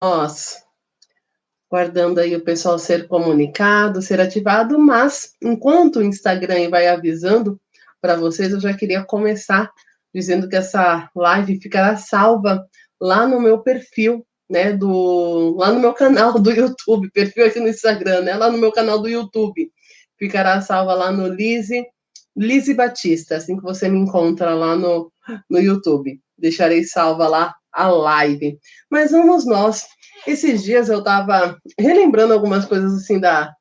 Nós, guardando aí o pessoal ser comunicado, ser ativado, mas enquanto o Instagram vai avisando para vocês, eu já queria começar dizendo que essa live ficará salva lá no meu perfil, né, lá no meu canal do YouTube, perfil aqui no Instagram, né, lá no meu canal do YouTube. Ficará salva lá no Lise Batista, assim que você me encontra lá no YouTube. Deixarei salva lá a live. Mas vamos nós. Esses dias eu estava relembrando algumas coisas assim da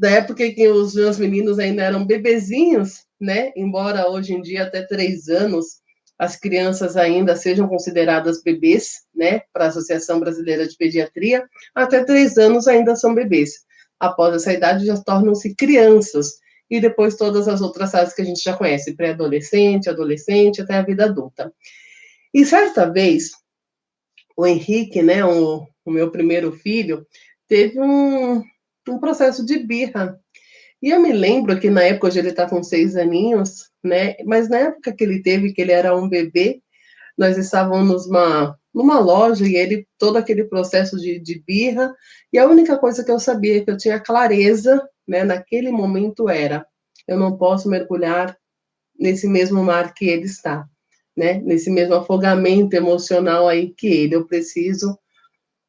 época em que os meus meninos ainda eram bebezinhos, né? Embora hoje em dia, até 3 anos, as crianças ainda sejam consideradas bebês, né? Para a Associação Brasileira de Pediatria, até 3 anos ainda são bebês. Após essa idade, já tornam-se crianças. E depois todas as outras fases que a gente já conhece, pré-adolescente, adolescente, até a vida adulta. E certa vez, o Henrique, né, o meu primeiro filho, teve um processo de birra. E eu me lembro que na época, hoje ele está com 6 aninhos, né? Mas na época que ele teve, que ele era um bebê, nós estávamos numa loja e ele, todo aquele processo de birra, e a única coisa que eu sabia, que eu tinha clareza, né, naquele momento era, eu não posso mergulhar nesse mesmo mar que ele está, né? Nesse mesmo afogamento emocional aí que ele, eu preciso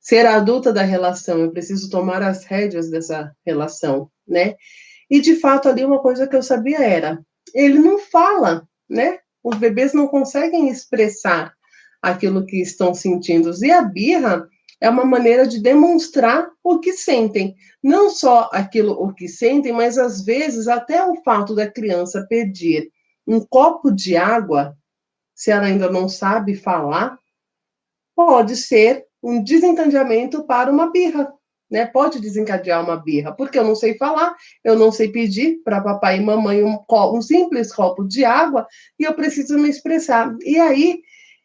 ser a adulta da relação, eu preciso tomar as rédeas dessa relação, né? E de fato ali uma coisa que eu sabia era, ele não fala, né? Os bebês não conseguem expressar aquilo que estão sentindo. E a birra é uma maneira de demonstrar o que sentem, não só aquilo o que sentem, mas às vezes até o fato da criança pedir um copo de água, se ela ainda não sabe falar, pode ser um desencadeamento para uma birra, né? Pode desencadear uma birra, porque eu não sei falar, eu não sei pedir para papai e mamãe um simples copo de água e eu preciso me expressar. E aí,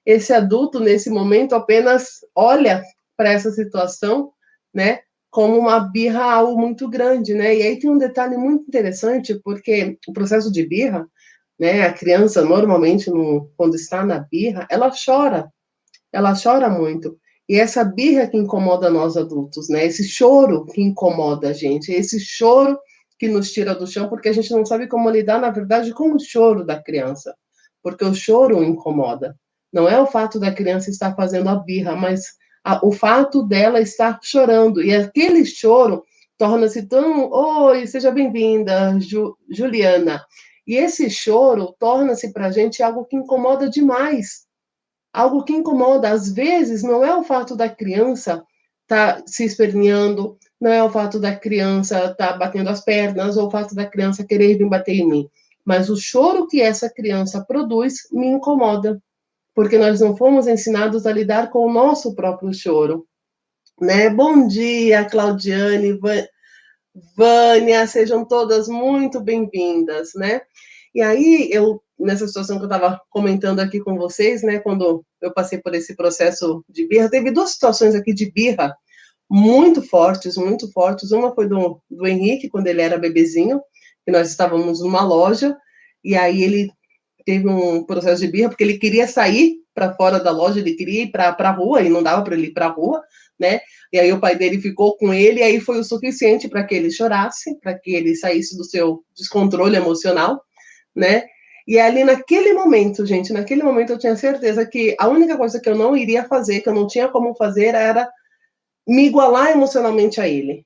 esse adulto, nesse momento, apenas olha para essa situação, né? Como uma birra, algo muito grande, né? E aí tem um detalhe muito interessante, porque o processo de birra, né? A criança, normalmente, quando está na birra, ela chora muito. E essa birra que incomoda nós adultos, né? Esse choro que incomoda a gente, esse choro que nos tira do chão, porque a gente não sabe como lidar, na verdade, com o choro da criança. Porque o choro incomoda. Não é o fato da criança estar fazendo a birra, mas o fato dela estar chorando. E aquele choro torna-se tão. Oi, seja bem-vinda, Juliana. E esse choro torna-se para a gente algo que incomoda demais, algo que incomoda. Às vezes, não é o fato da criança estar se esperneando, não é o fato da criança estar batendo as pernas, ou o fato da criança querer vir bater em mim, mas o choro que essa criança produz me incomoda, porque nós não fomos ensinados a lidar com o nosso próprio choro, né? Bom dia, Claudiane, Vânia, sejam todas muito bem-vindas, né? E aí, nessa situação que eu estava comentando aqui com vocês, né, quando eu passei por esse processo de birra, teve duas situações aqui de birra muito fortes, muito fortes. Uma foi do Henrique, quando ele era bebezinho, que nós estávamos numa loja, e aí ele teve um processo de birra, porque ele queria sair para fora da loja, ele queria ir para a rua, e não dava para ele ir para a rua, né? E aí o pai dele ficou com ele, e aí foi o suficiente para que ele chorasse, para que ele saísse do seu descontrole emocional, né? E ali naquele momento, gente, naquele momento eu tinha certeza que a única coisa que eu não iria fazer, que eu não tinha como fazer, era me igualar emocionalmente a ele.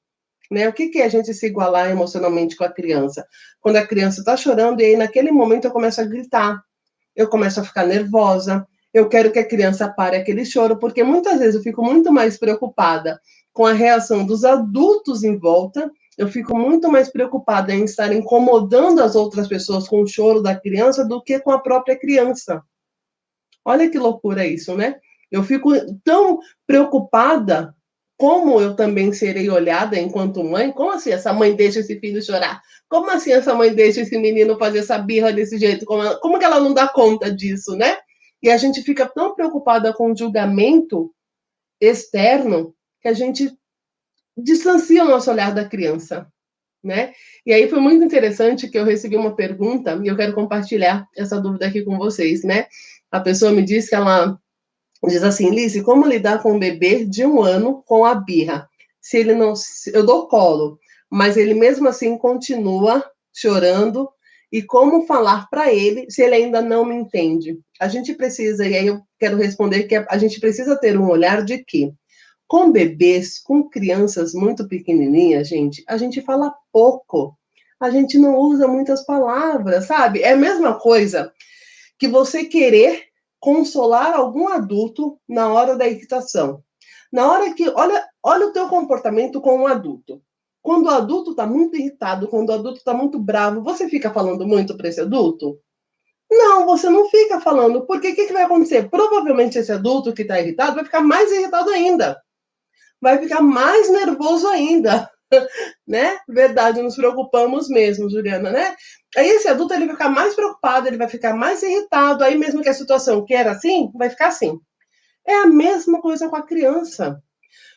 Né? O que é a gente se igualar emocionalmente com a criança? Quando a criança está chorando, e aí naquele momento eu começo a gritar, eu começo a ficar nervosa, eu quero que a criança pare aquele choro, porque muitas vezes eu fico muito mais preocupada com a reação dos adultos em volta, eu fico muito mais preocupada em estar incomodando as outras pessoas com o choro da criança do que com a própria criança. Olha que loucura isso, né? Eu fico tão preocupada como eu também serei olhada enquanto mãe. Como assim essa mãe deixa esse filho chorar? Como assim essa mãe deixa esse menino fazer essa birra desse jeito? Como que ela não dá conta disso, né? E a gente fica tão preocupada com o julgamento externo que a gente distancia o nosso olhar da criança, né? E aí foi muito interessante que eu recebi uma pergunta e eu quero compartilhar essa dúvida aqui com vocês, né? A pessoa me disse que ela Diz assim, Liz, como lidar com um bebê de 1 ano com a birra? Se ele não... Eu dou colo, mas ele mesmo assim continua chorando. E como falar para ele se ele ainda não me entende? A gente precisa, e aí eu quero responder que a gente precisa ter um olhar de que com bebês, com crianças muito pequenininhas, gente, a gente fala pouco. A gente não usa muitas palavras, sabe? É a mesma coisa que você querer consolar algum adulto na hora da irritação. Na hora que, olha o teu comportamento com um adulto. Quando o adulto está muito irritado, quando o adulto está muito bravo, você fica falando muito para esse adulto? Não, você não fica falando, porque o que vai acontecer? Provavelmente esse adulto que está irritado vai ficar mais irritado ainda, vai ficar mais nervoso ainda, né? Verdade, nos preocupamos mesmo, Juliana, né? Aí esse adulto ele vai ficar mais preocupado, ele vai ficar mais irritado, aí mesmo que a situação que era assim, vai ficar assim. É a mesma coisa com a criança.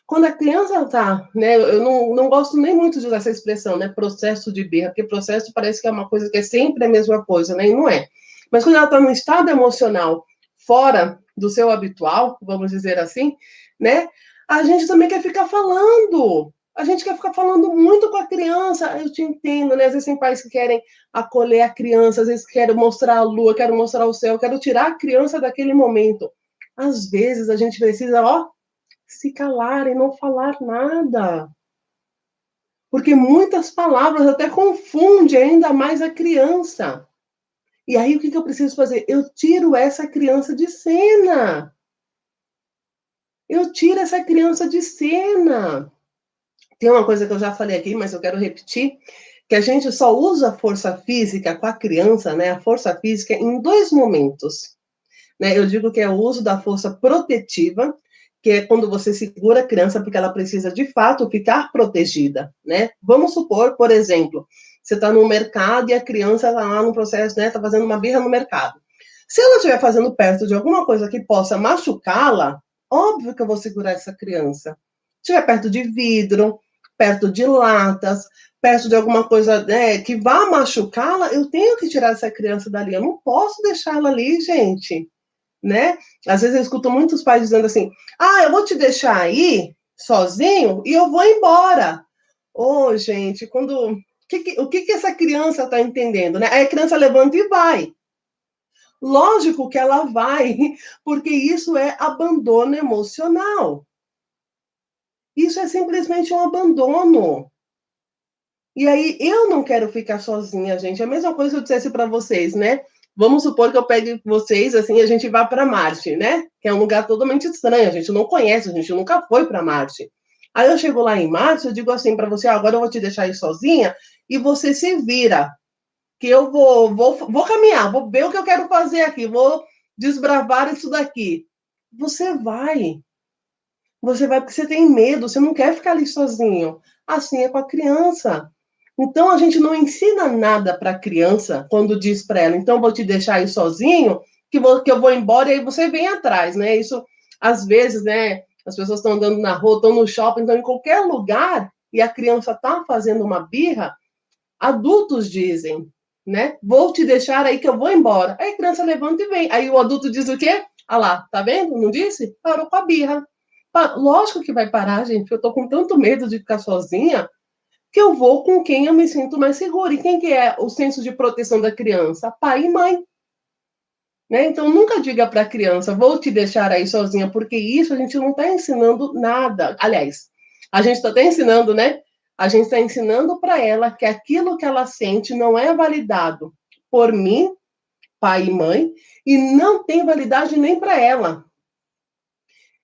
Quando a criança tá, né, eu não gosto nem muito de usar essa expressão, né, processo de birra, porque processo parece que é uma coisa que é sempre a mesma coisa, né, e não é. Mas quando ela está num estado emocional fora do seu habitual, vamos dizer assim, né, a gente também quer ficar falando. A gente quer ficar falando muito com a criança. Eu te entendo, né? Às vezes tem pais que querem acolher a criança, às vezes querem mostrar a lua, querem mostrar o céu, querem tirar a criança daquele momento. Às vezes a gente precisa, ó, se calar e não falar nada. Porque muitas palavras até confundem ainda mais a criança. E aí o que eu preciso fazer? Eu tiro essa criança de cena. Eu tiro essa criança de cena. Tem uma coisa que eu já falei aqui, mas eu quero repetir, que a gente só usa a força física com a criança, né? A força física em 2 momentos. Né? Eu digo que é o uso da força protetiva, que é quando você segura a criança porque ela precisa, de fato, ficar protegida, né? Vamos supor, por exemplo, você está no mercado e a criança está lá no processo, né? Está fazendo uma birra no mercado. Se ela estiver fazendo perto de alguma coisa que possa machucá-la, óbvio que eu vou segurar essa criança. Se estiver perto de vidro, perto de latas, perto de alguma coisa, né, que vá machucá-la, eu tenho que tirar essa criança dali. Eu não posso deixá-la ali, gente, né? Às vezes eu escuto muitos pais dizendo assim: ah, eu vou te deixar aí sozinho e eu vou embora. Ô, gente, quando o que essa criança está entendendo, né? Aí a criança levanta e vai. Lógico que ela vai, porque isso é abandono emocional. Isso é simplesmente um abandono. E aí eu não quero ficar sozinha, gente. É a mesma coisa que eu dissesse para vocês, né? Vamos supor que eu pegue vocês assim, e a gente vá para Marte, né? Que é um lugar totalmente estranho, a gente não conhece, a gente nunca foi para Marte. Aí eu chego lá em Marte, eu digo assim para você: ah, agora eu vou te deixar aí sozinha e você se vira, que eu vou caminhar, vou ver o que eu quero fazer aqui, vou desbravar isso daqui. Você vai porque você tem medo, você não quer ficar ali sozinho. Assim é com a criança. Então a gente não ensina nada para a criança quando diz para ela, então vou te deixar aí sozinho, que eu vou embora e aí você vem atrás, né? Isso às vezes, né? As pessoas estão andando na rua, estão no shopping, estão em qualquer lugar e a criança está fazendo uma birra, adultos dizem, né? Vou te deixar aí que eu vou embora. Aí a criança levanta e vem. Aí o adulto diz o quê? Ah lá, tá vendo? Não disse? Parou com a birra. Lógico que vai parar, gente. Eu tô com tanto medo de ficar sozinha que eu vou com quem eu me sinto mais segura. E quem que é o senso de proteção da criança? Pai e mãe. Né? Então, nunca diga para a criança, vou te deixar aí sozinha, porque isso a gente não está ensinando nada. Aliás, a gente está até ensinando, né? A gente está ensinando para ela que aquilo que ela sente não é validado por mim, pai e mãe, e não tem validade nem para ela.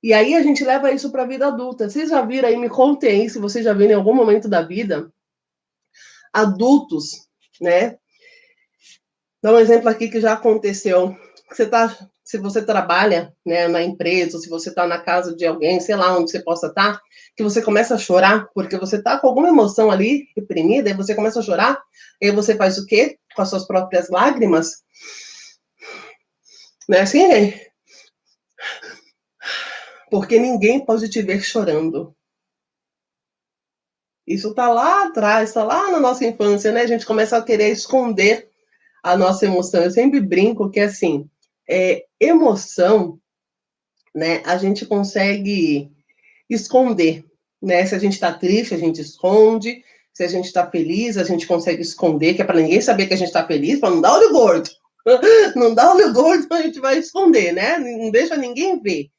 E aí a gente leva isso para a vida adulta. Vocês já viram aí, me contem aí, se vocês já viram em algum momento da vida, adultos, né? Dá um exemplo aqui que já aconteceu. Se você trabalha, né, na empresa, ou se você está na casa de alguém, sei lá onde você possa estar, que você começa a chorar, porque você está com alguma emoção ali reprimida, e você começa a chorar, e aí você faz o quê? Com as suas próprias lágrimas. Não é assim, gente? Porque ninguém pode te ver chorando. Isso está lá atrás, está lá na nossa infância, né? A gente começa a querer esconder a nossa emoção. Eu sempre brinco que, assim, emoção né? A gente consegue esconder, né? Se a gente está triste, a gente esconde. Se a gente está feliz, a gente consegue esconder, que é para ninguém saber que a gente está feliz, para não dar olho gordo. Não dá olho gordo, a gente vai esconder, né? Não deixa ninguém ver.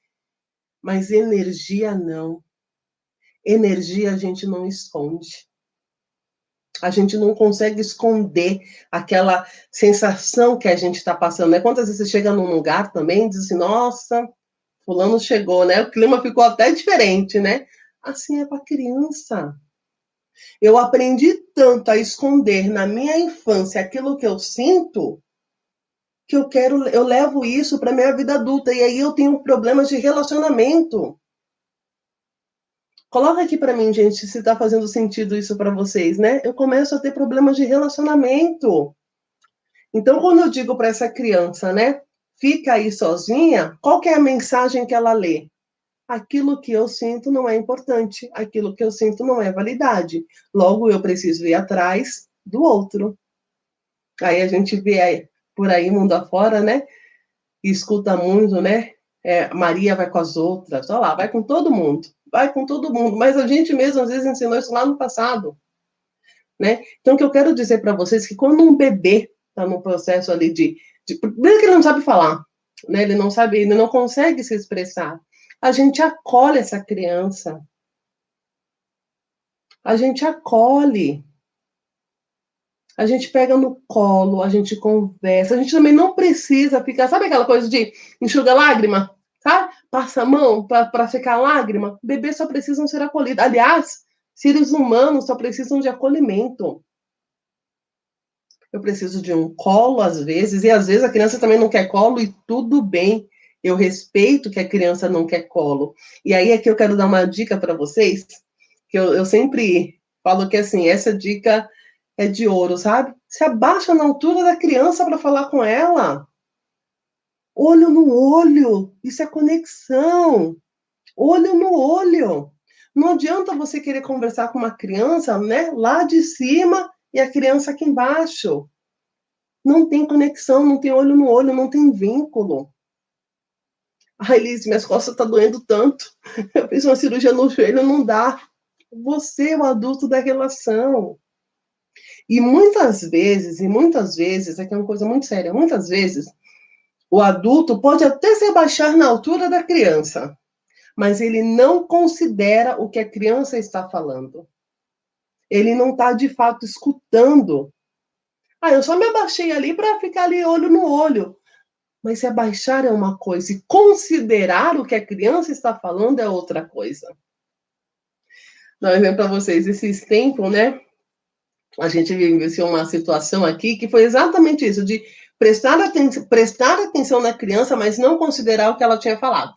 Mas energia não. Energia a gente não esconde. A gente não consegue esconder aquela sensação que a gente está passando, né? Quantas vezes você chega num lugar também e diz assim, nossa, fulano chegou, né? O clima ficou até diferente, né? Assim é para criança. Eu aprendi tanto a esconder na minha infância aquilo que eu sinto, que eu levo isso para minha vida adulta e aí eu tenho problemas de relacionamento. Coloca aqui para mim, gente, se está fazendo sentido isso para vocês, né? Eu começo a ter problemas de relacionamento. Então, quando eu digo para essa criança, né, fica aí sozinha, qual que é a mensagem que ela lê? Aquilo que eu sinto não é importante, aquilo que eu sinto não é validade. Logo, eu preciso ir atrás do outro. Aí a gente vê aí, por aí, mundo afora, né? E escuta muito, né? Maria vai com as outras, olha lá, vai com todo mundo, vai com todo mundo. Mas a gente mesmo, às vezes, ensinou isso lá no passado, né? Então, o que eu quero dizer para vocês é que quando um bebê está no processo ali primeiro que ele não sabe falar, né? Ele não sabe, ele não consegue se expressar. A gente acolhe essa criança. A gente acolhe. A gente pega no colo, a gente conversa. A gente também não precisa ficar, sabe aquela coisa de enxuga lágrima? Sabe? Passa a mão para ficar lágrima. Bebês só precisam ser acolhidos. Aliás, seres humanos só precisam de acolhimento. Eu preciso de um colo, às vezes, e às vezes a criança também não quer colo, e tudo bem. Eu respeito que a criança não quer colo. E aí é que eu quero dar uma dica para vocês, que eu sempre falo que assim, essa dica é de ouro, sabe? Se abaixa na altura da criança para falar com ela. Olho no olho, isso é conexão. Olho no olho. Não adianta você querer conversar com uma criança, né, lá de cima e a criança aqui embaixo. Não tem conexão, não tem olho no olho, não tem vínculo. Ai, Liz, minhas costas estão doendo tanto. Eu fiz uma cirurgia no joelho, não dá. Você é o adulto da relação. E muitas vezes, aqui é uma coisa muito séria, muitas vezes, o adulto pode até se abaixar na altura da criança, mas ele não considera o que a criança está falando. Ele não está, de fato, escutando. Ah, eu só me abaixei ali para ficar ali olho no olho. Mas se abaixar é uma coisa e considerar o que a criança está falando é outra coisa. Dá um exemplo para vocês. Esses tempos, né? A gente vivenciou uma situação aqui que foi exatamente isso, de prestar atenção na criança, mas não considerar o que ela tinha falado.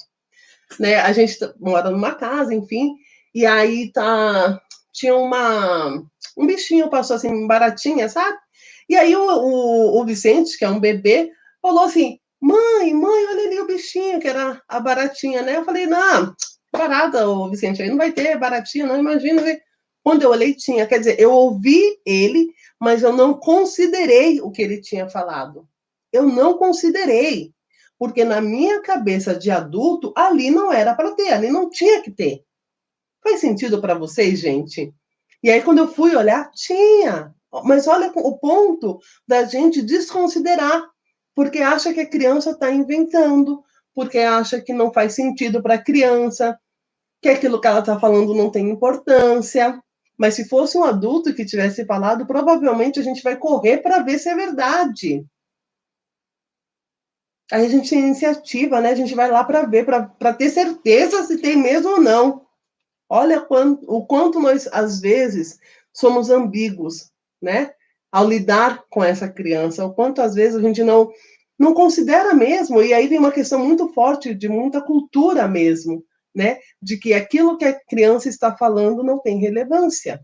Né? A gente mora numa casa, enfim, e aí tinha um bichinho, passou assim, baratinha, sabe? E aí o Vicente, que é um bebê, falou assim, mãe, olha ali o bichinho, que era a baratinha, né? Eu falei, não, parada, ô Vicente, aí não vai ter baratinha, não, imagina. Quando eu olhei, tinha, quer dizer, eu ouvi ele, mas eu não considerei o que ele tinha falado. Eu não considerei, porque na minha cabeça de adulto, ali não era para ter, ali não tinha que ter. Faz sentido para vocês, gente? E aí, quando eu fui olhar, tinha. Mas olha o ponto da gente desconsiderar, porque acha que a criança está inventando, porque acha que não faz sentido para a criança, que aquilo que ela está falando não tem importância. Mas se fosse um adulto que tivesse falado, provavelmente a gente vai correr para ver se é verdade. Aí a gente tem iniciativa, né? A gente vai lá para ver, para ter certeza se tem mesmo ou não. Olha o quanto nós, às vezes, somos ambíguos, né? Ao lidar com essa criança, o quanto, às vezes, a gente não considera mesmo, e aí vem uma questão muito forte de muita cultura mesmo, né? De que aquilo que a criança está falando não tem relevância.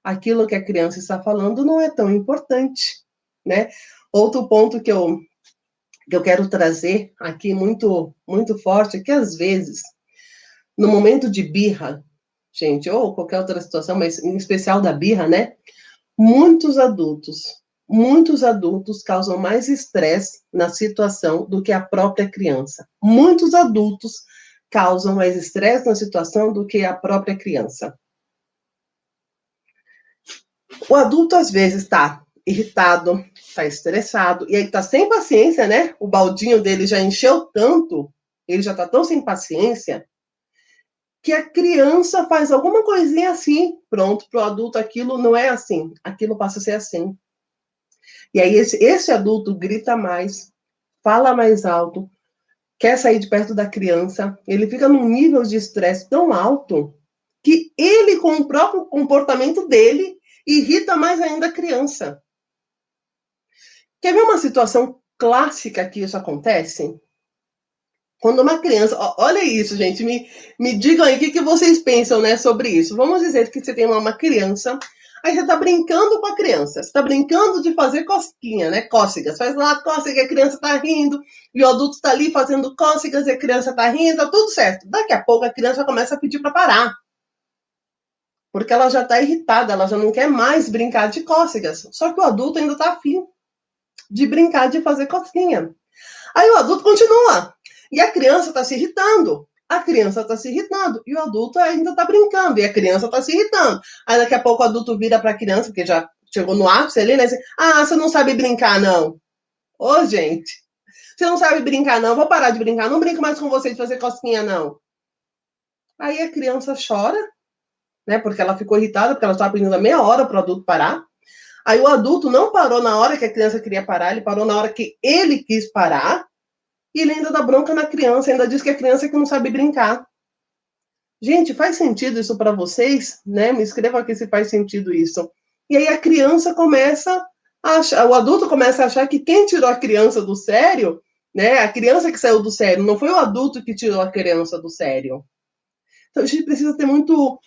Aquilo que a criança está falando não é tão importante, né? Outro ponto que eu quero trazer aqui muito, muito forte é que, às vezes, no momento de birra, gente, ou qualquer outra situação, mas em especial da birra, né? Muitos adultos muitos adultos causam mais estresse na situação do que a própria criança. Muitos adultos causam mais estresse na situação do que a própria criança. O adulto, às vezes, está irritado, está estressado, e aí está sem paciência, né? O baldinho dele já encheu tanto, ele já está tão sem paciência, que a criança faz alguma coisinha assim, pronto, para o adulto aquilo não é assim, aquilo passa a ser assim. E aí esse adulto grita mais, fala mais alto, quer sair de perto da criança, ele fica num nível de estresse tão alto que ele, com o próprio comportamento dele, irrita mais ainda a criança. Quer ver uma situação clássica que isso acontece? Quando uma criança... Olha isso, gente. Me digam aí o que vocês pensam, né, sobre isso. Vamos dizer que você tem uma criança, aí você está brincando com a criança. Você está brincando de fazer cosquinha, né? Cócegas. Faz lá cócega, a criança está rindo, e o adulto está ali fazendo cócegas, e a criança está rindo, tá tudo certo. Daqui a pouco a criança começa a pedir para parar. Porque ela já está irritada, ela já não quer mais brincar de cócegas. Só que o adulto ainda está afim de brincar de fazer cosquinha. Aí o adulto continua. E a criança está se irritando. A criança está se irritando. E o adulto ainda está brincando. E a criança está se irritando. Aí daqui a pouco o adulto vira para a criança, porque já chegou no ápice ali, né? Assim, você não sabe brincar, não. Ô, gente. Você não sabe brincar, não. Vou parar de brincar. Não brinco mais com você de fazer cosquinha, não. Aí a criança chora, né? Porque ela ficou irritada, porque ela estava pedindo meia hora para o adulto parar. Aí o adulto não parou na hora que a criança queria parar, ele parou na hora que ele quis parar, e ele ainda dá bronca na criança, ainda diz que a criança é que não sabe brincar. Gente, faz sentido isso para vocês? Né? Me escrevam aqui se faz sentido isso. E aí a criança começa a achar, o adulto começa a achar que quem tirou a criança do sério, né? A criança que saiu do sério, não foi o adulto que tirou a criança do sério. Então a gente precisa ter muito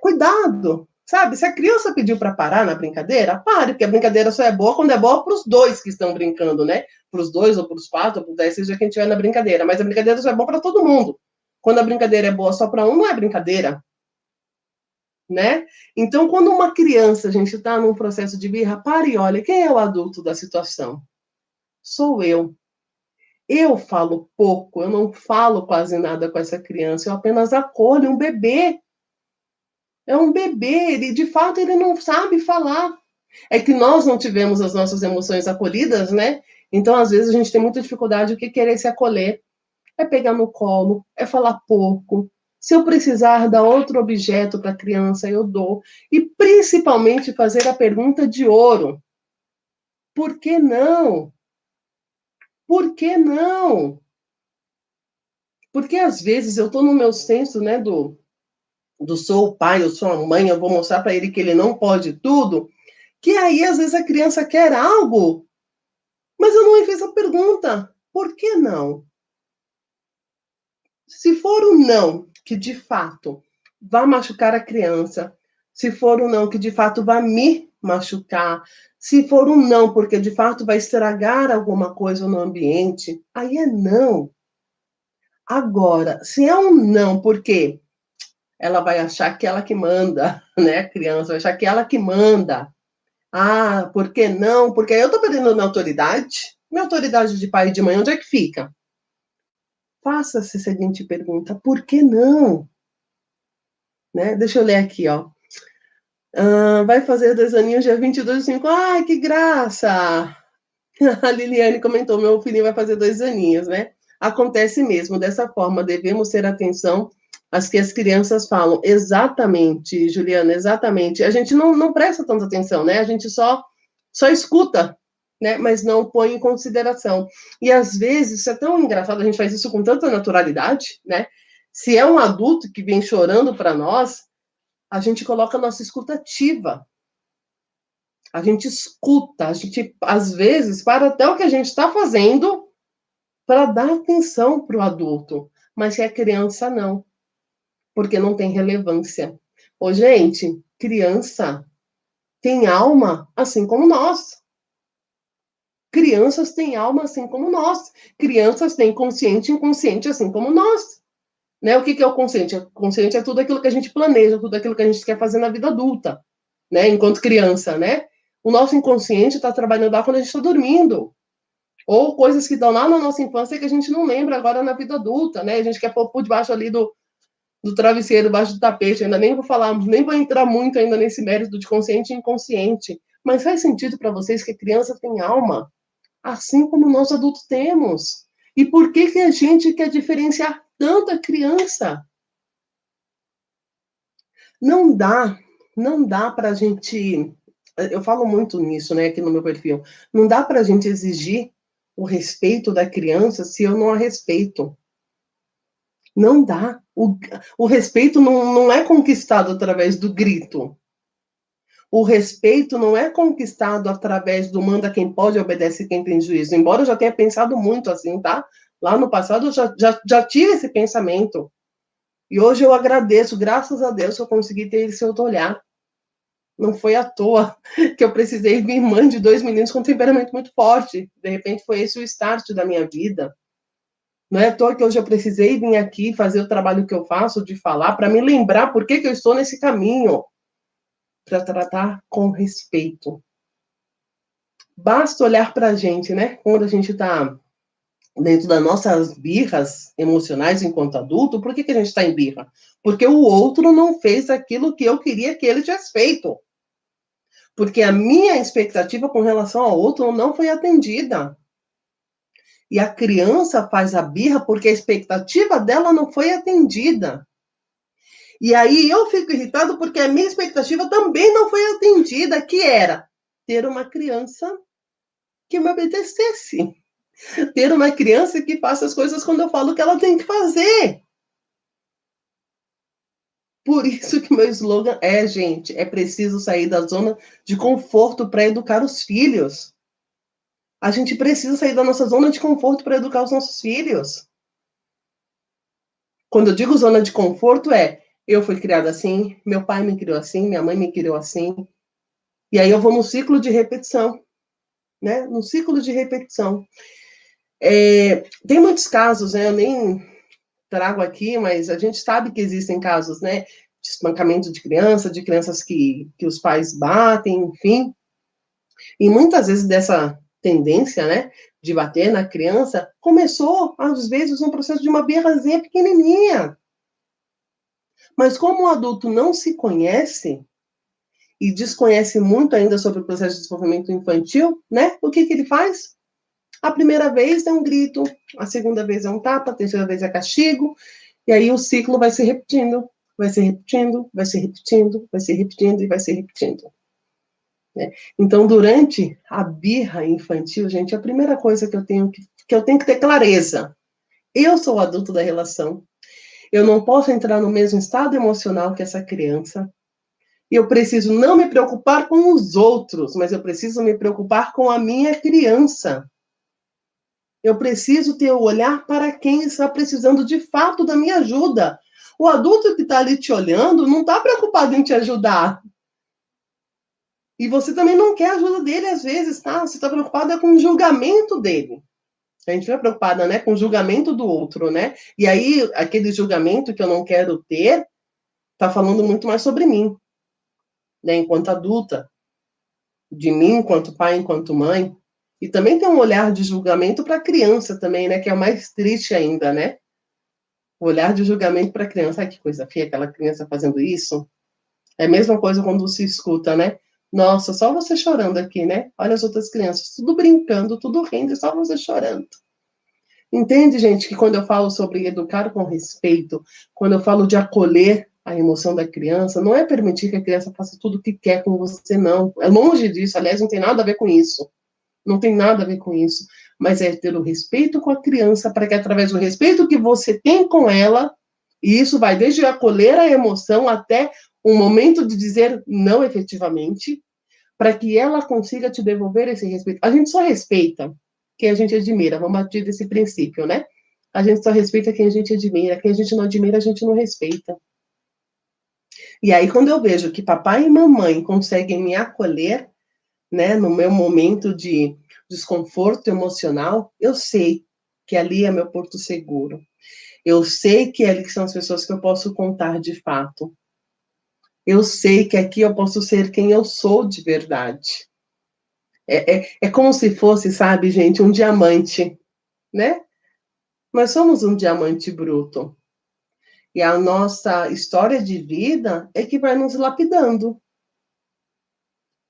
cuidado, sabe? Se a criança pediu para parar na brincadeira, pare, porque a brincadeira só é boa quando é boa para os dois que estão brincando, né? Para os dois, ou para os quatro, ou para os 10, seja quem estiver na brincadeira. Mas a brincadeira só é boa para todo mundo. Quando a brincadeira é boa só para um, não é brincadeira, né? Então, quando uma criança, a gente está num processo de birra, pare e olha, quem é o adulto da situação? Sou eu. Eu falo pouco, eu não falo quase nada com essa criança, eu apenas acolho um bebê. É um bebê, ele de fato ele não sabe falar. É que nós não tivemos as nossas emoções acolhidas, né? Então, às vezes, a gente tem muita dificuldade de querer se acolher. É pegar no colo, é falar pouco. Se eu precisar dar outro objeto para a criança, eu dou. E, principalmente, fazer a pergunta de ouro. Por que não? Por que não? Porque, às vezes, eu estou no meu senso, né, do sou o pai, eu sou a mãe, eu vou mostrar para ele que ele não pode tudo, que aí, às vezes, a criança quer algo, mas eu não fiz a pergunta. Por que não? Se for o não que, de fato, vai machucar a criança, se for um não que, de fato, vai me machucar, se for um não porque, de fato, vai estragar alguma coisa no ambiente, aí é não. Agora, se é um não porque ela vai achar que ela que manda, né? A criança vai achar que ela que manda. Por que não? Porque aí eu tô perdendo minha autoridade. Minha autoridade de pai e de mãe, onde é que fica? Faça-se a seguinte pergunta: por que não? Né? Deixa eu ler aqui, ó. Vai fazer 2 aninhos dia 22/5. Ai, que graça! A Liliane comentou, meu filhinho vai fazer 2 aninhos, né? Acontece mesmo, dessa forma, devemos ter atenção às que as crianças falam. Exatamente, Juliana, exatamente. A gente não presta tanta atenção, né? A gente só escuta, né? Mas não põe em consideração. E, às vezes, isso é tão engraçado, a gente faz isso com tanta naturalidade, né? Se é um adulto que vem chorando para nós, a gente coloca a nossa escuta ativa. A gente escuta, a gente, às vezes, para até o que a gente está fazendo para dar atenção para o adulto. Mas se é criança, não. Porque não tem relevância. Ô, gente, criança tem alma assim como nós. Crianças têm alma assim como nós. Crianças têm consciente e inconsciente assim como nós. Né? O que é o consciente? O consciente é tudo aquilo que a gente planeja, tudo aquilo que a gente quer fazer na vida adulta, né? Enquanto criança, né? O nosso inconsciente está trabalhando lá quando a gente está dormindo. Ou coisas que estão lá na nossa infância que a gente não lembra agora na vida adulta, né? A gente quer pôr por debaixo ali do travesseiro, debaixo do tapete. Eu ainda nem vou falar, nem vou entrar muito ainda nesse mérito de consciente e inconsciente. Mas faz sentido para vocês que a criança tem alma, assim como nós adultos temos. E por que a gente quer diferenciar tanto a criança? Não dá, não dá para a gente. Eu falo muito nisso, né, aqui no meu perfil. Não dá para a gente exigir o respeito da criança se eu não a respeito. Não dá. O respeito não é conquistado através do grito. O respeito não é conquistado através do manda quem pode, obedece quem tem juízo. Embora eu já tenha pensado muito assim, tá? Lá no passado eu já tive esse pensamento. E hoje eu agradeço, graças a Deus, que eu consegui ter esse outro olhar. Não foi à toa que eu precisei vir mãe de 2 meninos com temperamento muito forte. De repente foi esse o start da minha vida. Não é à toa que hoje eu precisei vir aqui fazer o trabalho que eu faço, de falar, para me lembrar por que eu estou nesse caminho. Para tratar com respeito. Basta olhar para a gente, né? Quando a gente está dentro das nossas birras emocionais enquanto adulto, por que a gente está em birra? Porque o outro não fez aquilo que eu queria que ele tivesse feito. Porque a minha expectativa com relação ao outro não foi atendida. E a criança faz a birra porque a expectativa dela não foi atendida. E aí eu fico irritado porque a minha expectativa também não foi atendida, que era ter uma criança que me obedecesse. Ter uma criança que faça as coisas quando eu falo que ela tem que fazer. Por isso que meu slogan é, gente, é preciso sair da zona de conforto para educar os filhos. A gente precisa sair da nossa zona de conforto para educar os nossos filhos. Quando eu digo zona de conforto, eu fui criada assim, meu pai me criou assim, minha mãe me criou assim. E aí eu vou no ciclo de repetição, né? No ciclo de repetição. Tem muitos casos, né? Eu nem trago aqui, mas a gente sabe que existem casos, né? De espancamento de crianças que os pais batem, enfim. E muitas vezes dessa tendência, né, de bater na criança, começou, às vezes, um processo de uma birrazinha pequenininha. Mas como o adulto não se conhece e desconhece muito ainda sobre o processo de desenvolvimento infantil, né, o que ele faz? A primeira vez é um grito, a segunda vez é um tapa, a terceira vez é castigo, e aí o ciclo vai se repetindo, vai se repetindo, vai se repetindo, vai se repetindo e vai se repetindo. Né? Então, durante a birra infantil, gente, a primeira coisa que eu tenho que ter clareza. Eu sou o adulto da relação. Eu não posso entrar no mesmo estado emocional que essa criança. Eu preciso não me preocupar com os outros, mas eu preciso me preocupar com a minha criança. Eu preciso ter o olhar para quem está precisando de fato da minha ajuda. O adulto que está ali te olhando não está preocupado em te ajudar. E você também não quer a ajuda dele às vezes, tá? Você está preocupada com o julgamento dele. A gente fica preocupada, né, com o julgamento do outro, né? E aí, aquele julgamento que eu não quero ter, tá falando muito mais sobre mim, né, enquanto adulta, de mim enquanto pai, enquanto mãe. E também tem um olhar de julgamento para a criança também, né, que é o mais triste ainda, né? O olhar de julgamento para a criança. Ai, que coisa feia aquela criança fazendo isso. É a mesma coisa quando se escuta, né? Nossa, só você chorando aqui, né? Olha as outras crianças, tudo brincando, tudo rindo, só você chorando. Entende, gente, que quando eu falo sobre educar com respeito, quando eu falo de acolher a emoção da criança, não é permitir que a criança faça tudo o que quer com você, não. É longe disso, aliás, não tem nada a ver com isso. Não tem nada a ver com isso. Mas é ter o respeito com a criança, para que através do respeito que você tem com ela, e isso vai desde acolher a emoção até um momento de dizer não efetivamente, para que ela consiga te devolver esse respeito. A gente só respeita quem a gente admira, vamos partir desse princípio, né? A gente só respeita quem a gente admira, quem a gente não admira, a gente não respeita. E aí, quando eu vejo que papai e mamãe conseguem me acolher, né, no meu momento de desconforto emocional, eu sei que ali é meu porto seguro. Eu sei que ali são as pessoas que eu posso contar de fato. Eu sei que aqui eu posso ser quem eu sou de verdade. É como se fosse, sabe, gente, um diamante, né? Nós somos um diamante bruto. E a nossa história de vida é que vai nos lapidando.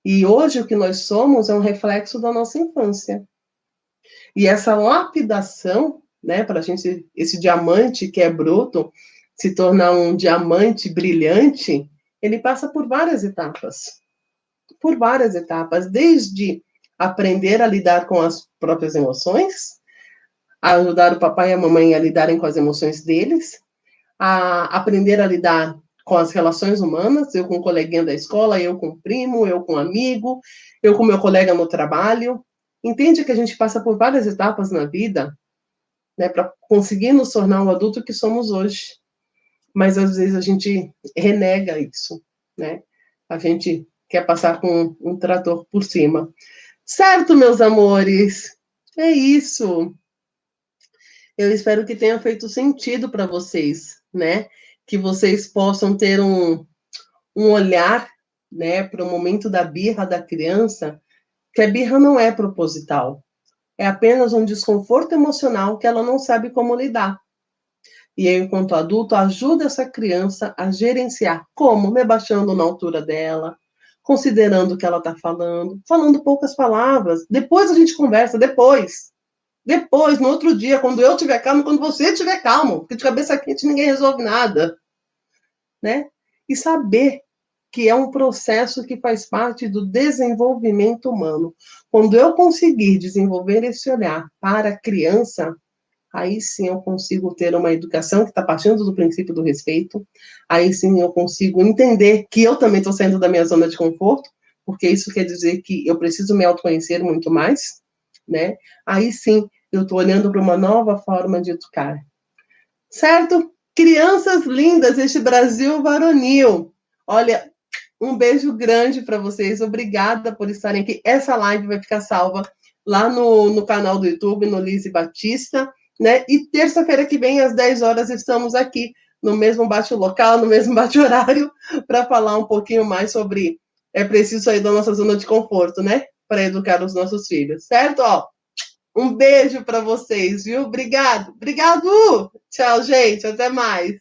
E hoje o que nós somos é um reflexo da nossa infância. E essa lapidação, né, para a gente, esse diamante que é bruto, se tornar um diamante brilhante, ele passa por várias etapas. Por várias etapas, desde aprender a lidar com as próprias emoções, a ajudar o papai e a mamãe a lidarem com as emoções deles, a aprender a lidar com as relações humanas, eu com o coleguinha da escola, eu com o primo, eu com o amigo, eu com meu colega no trabalho. Entende que a gente passa por várias etapas na vida, né, para conseguir nos tornar o adulto que somos hoje. Mas às vezes a gente renega isso, né? A gente quer passar com um trator por cima. Certo, meus amores? É isso. Eu espero que tenha feito sentido para vocês, né? Que vocês possam ter um olhar, né, para o momento da birra da criança, que a birra não é proposital, é apenas um desconforto emocional que ela não sabe como lidar. E eu, enquanto adulto, ajudo essa criança a gerenciar como? Me abaixando na altura dela, considerando o que ela está falando poucas palavras. Depois a gente conversa, depois. Depois, no outro dia, quando eu estiver calmo, quando você estiver calmo, porque de cabeça quente ninguém resolve nada, né? E saber que é um processo que faz parte do desenvolvimento humano. Quando eu conseguir desenvolver esse olhar para a criança, aí sim eu consigo ter uma educação que está partindo do princípio do respeito, aí sim eu consigo entender que eu também estou saindo da minha zona de conforto, porque isso quer dizer que eu preciso me autoconhecer muito mais, né? Aí sim eu estou olhando para uma nova forma de educar. Certo? Crianças lindas, este Brasil varonil. Olha, um beijo grande para vocês. Obrigada por estarem aqui. Essa live vai ficar salva lá no canal do YouTube, no Lise Batista, né? E terça-feira que vem, às 10 horas, estamos aqui no mesmo bate-local, no mesmo bate-horário, para falar um pouquinho mais sobre é preciso sair da nossa zona de conforto, né? Para educar os nossos filhos, certo? Ó, um beijo para vocês, viu? Obrigado. Obrigado. Tchau, gente. Até mais.